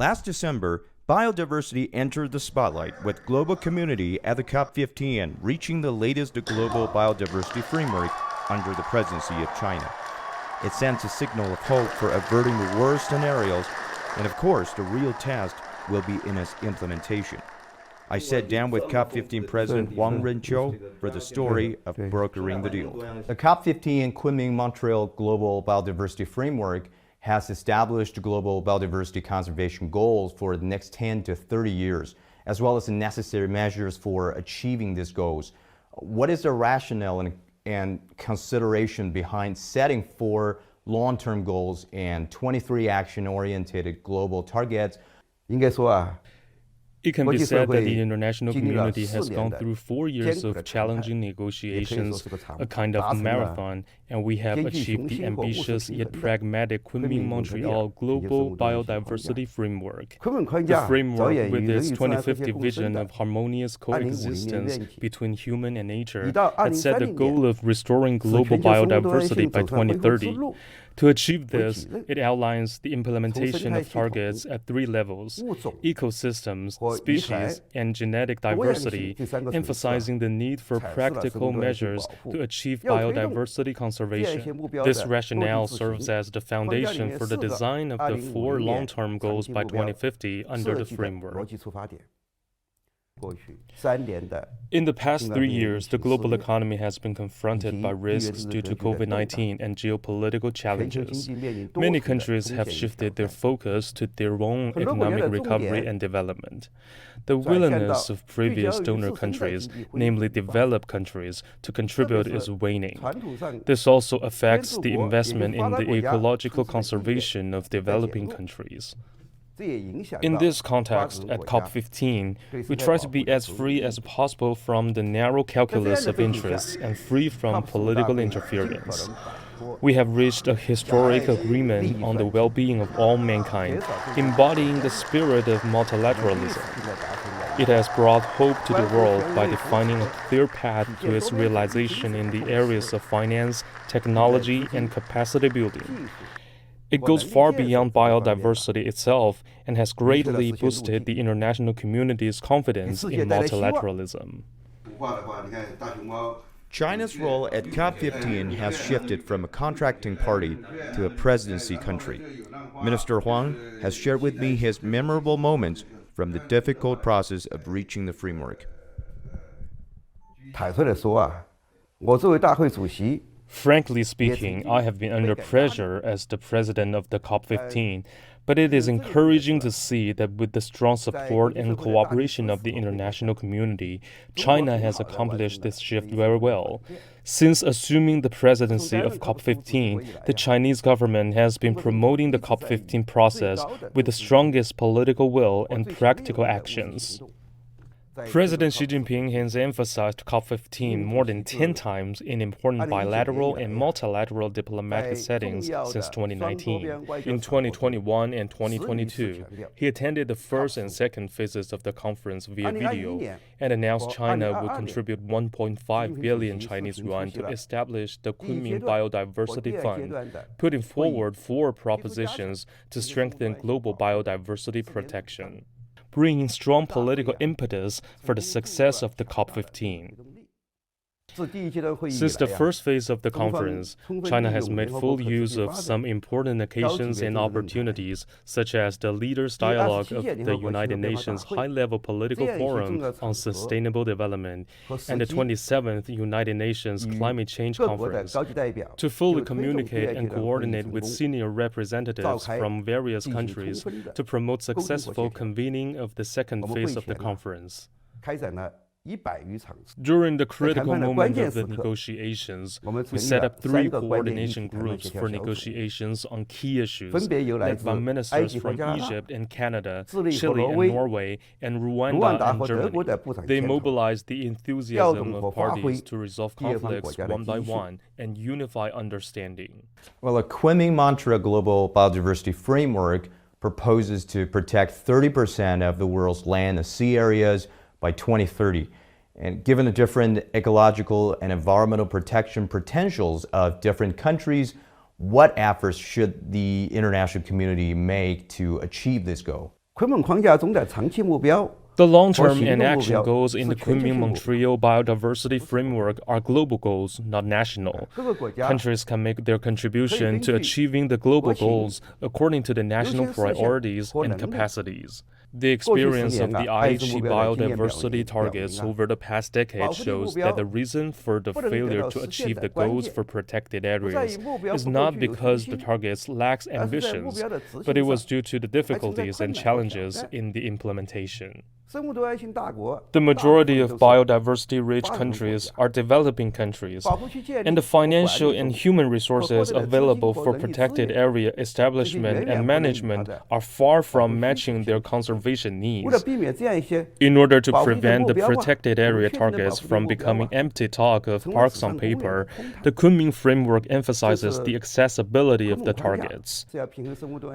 Last December, biodiversity entered the spotlight with global community at the COP15 reaching the latest global biodiversity framework under the presidency of China. It sends a signal of hope for averting the worst scenarios, and of course, the real test will be in its implementation. I sat down with COP15 President Huang Runqiu for the story of brokering the deal. The COP15 Kunming-Montreal Global Biodiversity Framework has established global biodiversity conservation goals for the next 10 to 30 years, as well as the necessary measures for achieving these goals. What is the rationale and consideration behind setting 4 long-term goals and 23 action-oriented global targets? It can be said that the international community has gone through 4 years of challenging negotiations, a kind of marathon, and we have achieved the ambitious yet pragmatic Kunming-Montreal Global Biodiversity Framework. The framework, with its 2050 vision of harmonious coexistence between human and nature, had set the goal of restoring global biodiversity by 2030. To achieve this, it outlines the implementation of targets at 3 levels: ecosystems, species, and genetic diversity, emphasizing the need for practical measures to achieve biodiversity conservation. This rationale serves as the foundation for the design of the 4 long-term goals by 2050 under the framework. In the past 3 years, the global economy has been confronted by risks due to COVID-19 and geopolitical challenges. Many countries have shifted their focus to their own economic recovery and development. The willingness of previous donor countries, namely developed countries, to contribute is waning. This also affects the investment in the ecological conservation of developing countries. In this context, at COP15, we try to be as free as possible from the narrow calculus of interests and free from political interference. We have reached a historic agreement on the well-being of all mankind, embodying the spirit of multilateralism. It has brought hope to the world by defining a clear path to its realization in the areas of finance, technology, and capacity building. It goes far beyond biodiversity itself and has greatly boosted the international community's confidence in multilateralism. China's role at COP15 has shifted from a contracting party to a presidency country. Minister Huang has shared with me his memorable moments from the difficult process of reaching the framework. Frankly speaking, I have been under pressure as the president of the COP15, but it is encouraging to see that with the strong support and cooperation of the international community, China has accomplished this shift very well. Since assuming the presidency of COP15, the Chinese government has been promoting the COP15 process with the strongest political will and practical actions. President Xi Jinping has emphasized COP15 more than 10 times in important bilateral and multilateral diplomatic settings since 2019. In 2021 and 2022, he attended the first and second phases of the conference via video and announced China would contribute 1.5 billion Chinese yuan to establish the Kunming Biodiversity Fund, putting forward 4 propositions to strengthen global biodiversity protection, bringing strong political impetus for the success of the COP15. Since the first phase of the conference, China has made full use of some important occasions and opportunities, such as the Leaders' Dialogue of the United Nations High-Level Political Forum on Sustainable Development and the 27th United Nations Climate Change Conference, to fully communicate and coordinate with senior representatives from various countries to promote successful convening of the second phase of the conference. During the critical moment of the negotiations, we set up 3 coordination groups for negotiations on key issues, led by ministers from Egypt and Canada, Chile and Norway, and Rwanda and Germany. They mobilized the enthusiasm of parties to resolve conflicts one by one and unify understanding. Well, a Kunming-Montreal Global Biodiversity Framework proposes to protect 30% of the world's land and sea areas by 2030. And given the different ecological and environmental protection potentials of different countries, what efforts should the international community make to achieve this goal? The long-term and action goals in the Kunming-Montreal Biodiversity Framework are global goals, not national. Countries can make their contribution to achieving the global goals according to the national priorities and capacities. The experience of the IHE biodiversity targets over the past decade shows that the reason for the failure to achieve the goals for protected areas is not because the targets lack ambitions, but it was due to the difficulties and challenges in the implementation. The majority of biodiversity-rich countries are developing countries, and the financial and human resources available for protected area establishment and management are far from matching their conservation needs. In order to prevent the protected area targets from becoming empty talk of parks on paper, the Kunming framework emphasizes the accessibility of the targets.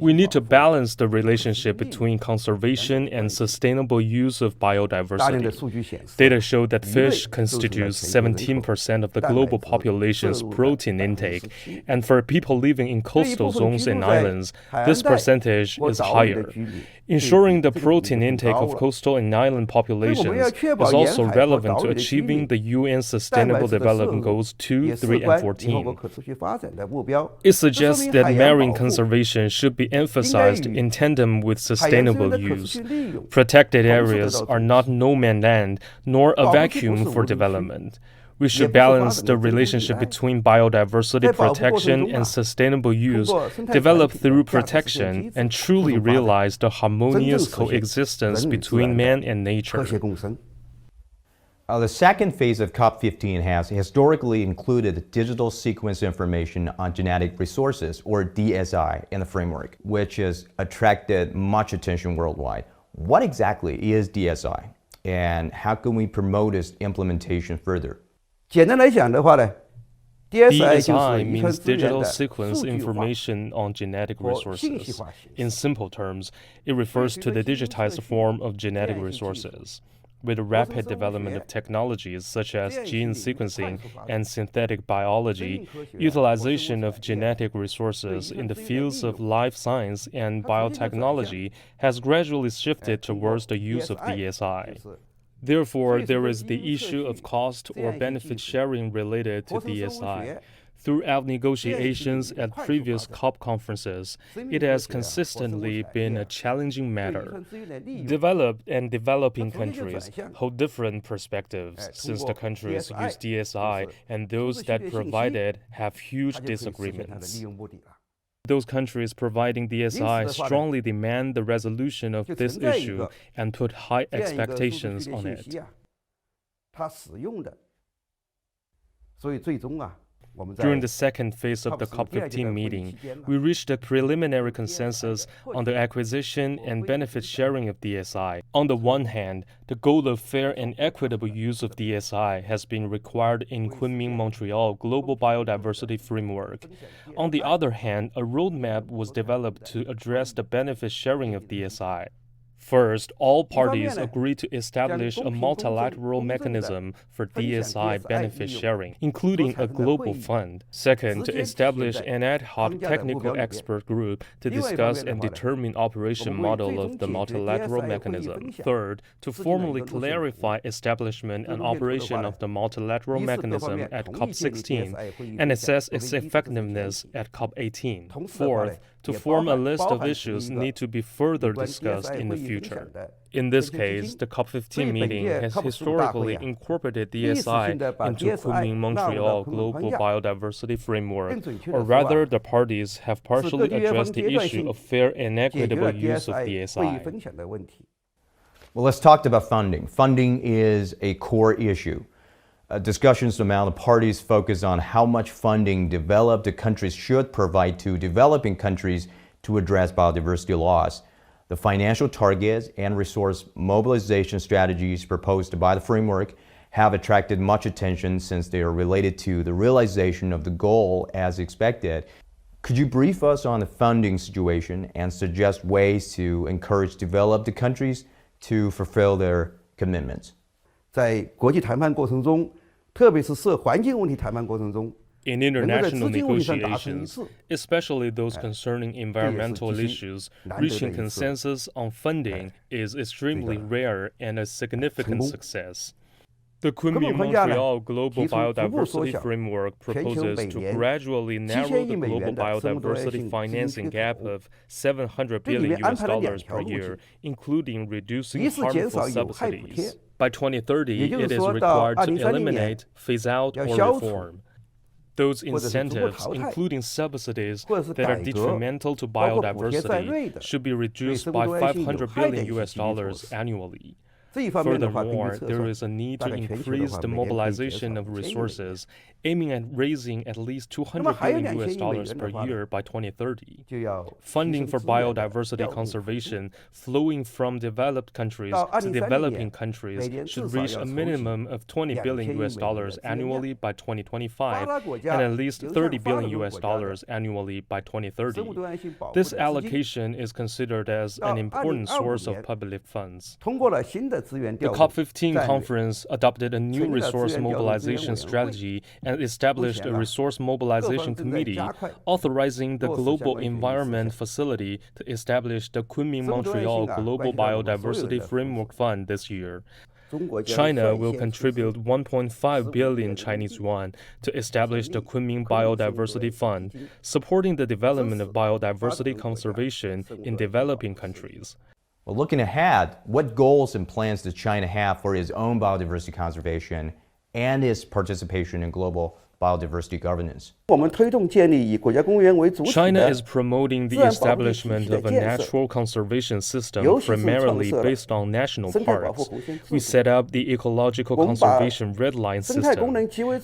We need to balance the relationship between conservation and sustainable use of biodiversity. Data show that fish constitutes 17% of the global population's protein intake, and for people living in coastal zones and islands, this percentage is higher. Ensuring the protein intake of coastal and island populations is also relevant to achieving the UN Sustainable Development Goals 2, 3, and 14. It suggests that marine conservation should be emphasized in tandem with sustainable use. Protected areas are not no-man land, nor a vacuum for development. We should balance the relationship between biodiversity protection and sustainable use, develop through protection, and truly realize the harmonious coexistence between man and nature. The second phase of COP15 has historically included digital sequence information on genetic resources, or DSI, in the framework, which has attracted much attention worldwide. What exactly is DSI, and how can we promote its implementation further? DSI means Digital Sequence Information on Genetic Resources. In simple terms, it refers to the digitized form of genetic resources. With the rapid development of technologies such as gene sequencing and synthetic biology, utilization of genetic resources in the fields of life science and biotechnology has gradually shifted towards the use of DSI. Therefore, there is the issue of cost or benefit sharing related to DSI. Throughout negotiations at previous COP conferences, it has consistently been a challenging matter. Developed and developing countries hold different perspectives, since the countries use DSI and those that provide it have huge disagreements. Those countries providing DSI strongly demand the resolution of this issue and put high expectations on it. During the second phase of the COP15 meeting, we reached a preliminary consensus on the acquisition and benefit sharing of DSI. On the one hand, the goal of fair and equitable use of DSI has been required in Kunming-Montreal Global Biodiversity Framework. On the other hand, a roadmap was developed to address the benefit sharing of DSI. First, all parties agreed to establish a multilateral mechanism for DSI benefit sharing, including a global fund. Second, to establish an ad hoc technical expert group to discuss and determine operation model of the multilateral mechanism. Third, to formally clarify establishment and operation of the multilateral mechanism at COP16 and assess its effectiveness at COP18. Fourth, to form a list of issues need to be further discussed in the future. In this case, the COP15 meeting has historically incorporated DSI into Kunming-Montreal Global Biodiversity Framework, or rather, the parties have partially addressed the issue of fair and equitable use of DSI. Well, let's talk about funding. Funding is a core issue. Discussions among the parties focus on how much funding developed countries should provide to developing countries to address biodiversity loss. The financial targets and resource mobilization strategies proposed by the framework have attracted much attention since they are related to the realization of the goal as expected. Could you brief us on the funding situation and suggest ways to encourage developed countries to fulfill their commitments? 在国际谈判过程中，特别是涉环境问题谈判过程中， In international negotiations, especially those concerning environmental issues, reaching consensus on funding is extremely rare and a significant success. The Kunming-Montreal Global Biodiversity Framework proposes to gradually narrow the global biodiversity financing gap of $700 billion per year, including reducing harmful subsidies. By 2030, it is required to eliminate, phase out, or reform. Those incentives, including subsidies that are detrimental to biodiversity, should be reduced by $500 billion annually. Furthermore, there is a need to increase the mobilization of resources, aiming at raising at least $200 billion per year by 2030. Funding for biodiversity conservation flowing from developed countries to developing countries should reach a minimum of $20 billion annually by 2025 and at least $30 billion annually by 2030. This allocation is considered as an important source of public funds. The COP15 conference adopted a new resource mobilization strategy and established a resource mobilization committee, authorizing the Global Environment Facility to establish the Kunming-Montreal Global Biodiversity Framework Fund this year. China will contribute 1.5 billion Chinese yuan to establish the Kunming Biodiversity Fund, supporting the development of biodiversity conservation in developing countries. Well, looking ahead, what goals and plans does China have for its own biodiversity conservation and its participation in global biodiversity governance? China is promoting the establishment of a natural conservation system primarily based on national parks. We set up the Ecological Conservation Red Line system.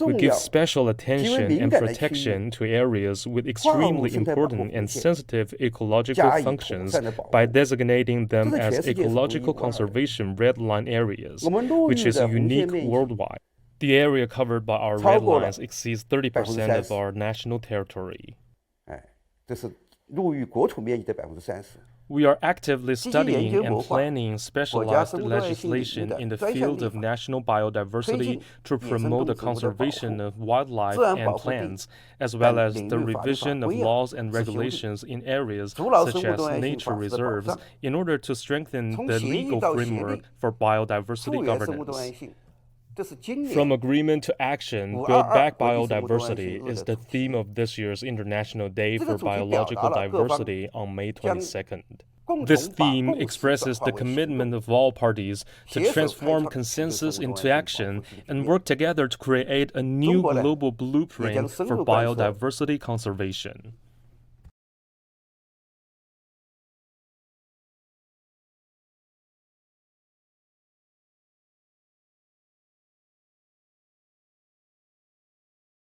We give special attention and protection to areas with extremely important and sensitive ecological functions by designating them as Ecological Conservation Red Line areas, which is unique worldwide. The area covered by our red lines exceeds 30% of our national territory. We are actively studying and planning specialized legislation in the field of national biodiversity to promote the conservation of wildlife and plants, as well as the revision of laws and regulations in areas such as nature reserves, in order to strengthen the legal framework for biodiversity governance. From agreement to action, build back biodiversity is the theme of this year's International Day for Biological Diversity on May 22nd. This theme expresses the commitment of all parties to transform consensus into action and work together to create a new global blueprint for biodiversity conservation.